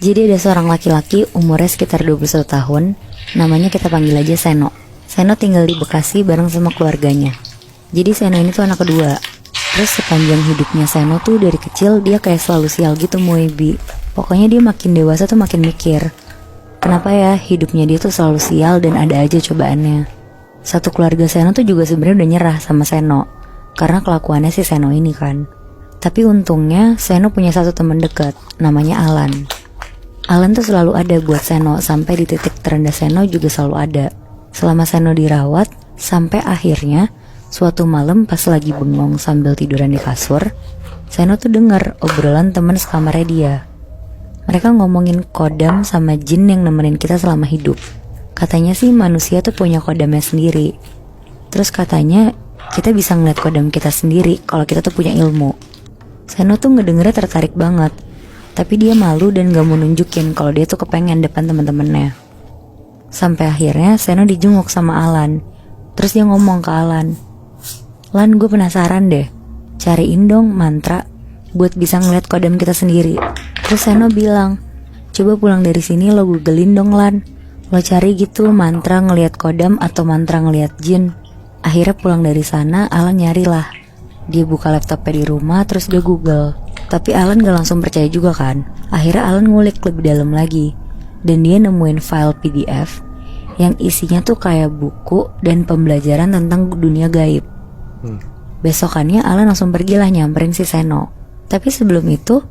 Jadi ada seorang laki-laki umurnya sekitar 21 tahun, namanya kita panggil aja Seno. Seno tinggal di Bekasi bareng sama keluarganya. Jadi Seno ini tuh anak kedua. Terus sepanjang hidupnya Seno tuh dari kecil dia kayak selalu sial gitu Moebi. Pokoknya dia makin dewasa tuh makin mikir, kenapa ya hidupnya dia tuh selalu sial dan ada aja cobaannya. Satu keluarga Seno tuh juga sebenarnya udah nyerah sama Seno, karena kelakuannya si Seno ini kan. Tapi untungnya Seno punya satu teman dekat, namanya Alan. Alan tuh selalu ada buat Seno, sampai di titik terendah Seno juga selalu ada. Selama Seno dirawat, sampai akhirnya suatu malam pas lagi bengong sambil tiduran di kasur, Seno tuh denger obrolan teman sekamarnya dia. Mereka ngomongin kodam sama jin yang nemenin kita selama hidup. Katanya sih manusia tuh punya kodamnya sendiri. Terus katanya kita bisa ngeliat kodam kita sendiri kalau kita tuh punya ilmu. Seno tuh ngedengernya tertarik banget, tapi dia malu dan gak mau nunjukin kalau dia tuh kepengen depan teman-temannya. Sampai akhirnya Seno dijenguk sama Alan. Terus dia ngomong ke Alan, "Lan, gue penasaran deh, cariin dong mantra buat bisa ngeliat kodam kita sendiri." Terus Seno bilang, "Coba pulang dari sini lo googlein dong Lan, lo cari gitu mantra ngeliat kodam atau mantra ngeliat jin." Akhirnya pulang dari sana Alan nyari lah. Dia buka laptopnya di rumah terus dia google. Tapi Alan gak langsung percaya juga kan. Akhirnya Alan ngulik lebih dalam lagi, dan dia nemuin file PDF yang isinya tuh kayak buku dan pembelajaran tentang dunia gaib. Besokannya Alan langsung pergilah nyamperin si Seno. Tapi sebelum itu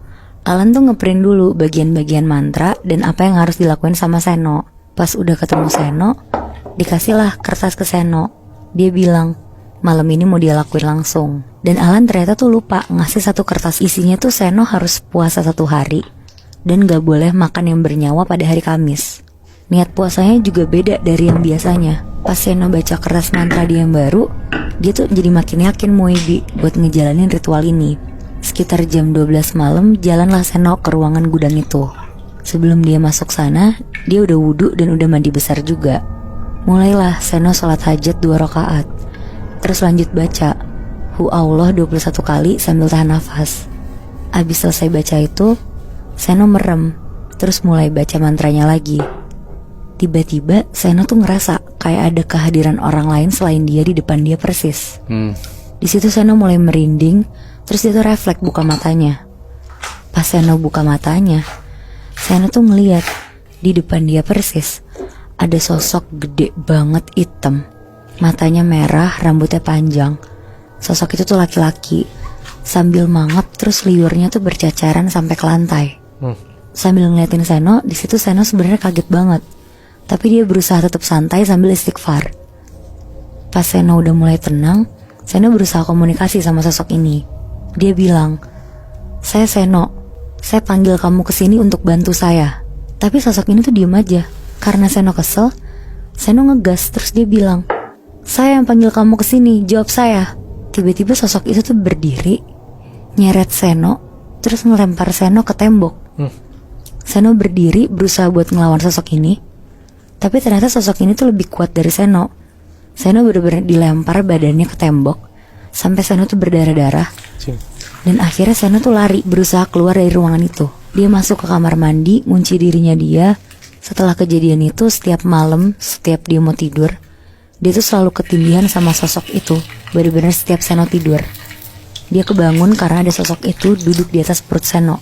Alan tuh ngeprint dulu bagian-bagian mantra dan apa yang harus dilakuin sama Seno. Pas udah ketemu Seno, dikasihlah kertas ke Seno. Dia bilang malam ini mau dia lakuin langsung. Dan Alan ternyata tuh lupa ngasih satu kertas, isinya tuh Seno harus puasa 1 hari dan gak boleh makan yang bernyawa pada hari Kamis. Niat puasanya juga beda dari yang biasanya. Pas Seno baca kertas mantra dia yang baru, dia tuh jadi makin yakin Moebi buat ngejalanin ritual ini. Sekitar jam 12 malam jalanlah Seno ke ruangan gudang itu. Sebelum dia masuk sana, dia udah wudhu dan udah mandi besar juga. Mulailah Seno sholat hajat 2 rakaat. Terus lanjut baca Hu Allah 21 kali sambil tahan nafas. Abis selesai baca itu, Seno merem, terus mulai baca mantranya lagi. Tiba-tiba Seno tuh ngerasa kayak ada kehadiran orang lain selain dia di depan dia persis. Di situ Seno mulai merinding, terus dia tuh refleks buka matanya. Pas Seno buka matanya, Seno tuh ngeliat di depan dia persis ada sosok gede banget hitam. Matanya merah, rambutnya panjang. Sosok itu tuh laki-laki. Sambil mangap terus liurnya tuh bercacaran sampai ke lantai. Sambil ngeliatin Seno, di situ Seno sebenarnya kaget banget. Tapi dia berusaha tetap santai sambil istighfar. Pas Seno udah mulai tenang, Seno berusaha komunikasi sama sosok ini. Dia bilang, "Saya Seno, saya panggil kamu kesini untuk bantu saya." Tapi sosok ini tuh diem aja. Karena Seno kesel, Seno ngegas terus dia bilang, "Saya yang panggil kamu kesini, jawab saya." Tiba-tiba sosok itu tuh berdiri, nyeret Seno, terus ngelempar Seno ke tembok. Seno berdiri berusaha buat ngelawan sosok ini, tapi ternyata sosok ini tuh lebih kuat dari Seno. Seno bener-bener dilempar badannya ke tembok sampai Seno tuh berdarah-darah. Dan akhirnya Seno tuh lari berusaha keluar dari ruangan itu. Dia masuk ke kamar mandi, ngunci dirinya dia. Setelah kejadian itu, setiap malam, setiap dia mau tidur, dia tuh selalu ketindihan sama sosok itu. Bener-bener setiap Seno tidur, dia kebangun karena ada sosok itu duduk di atas perut Seno.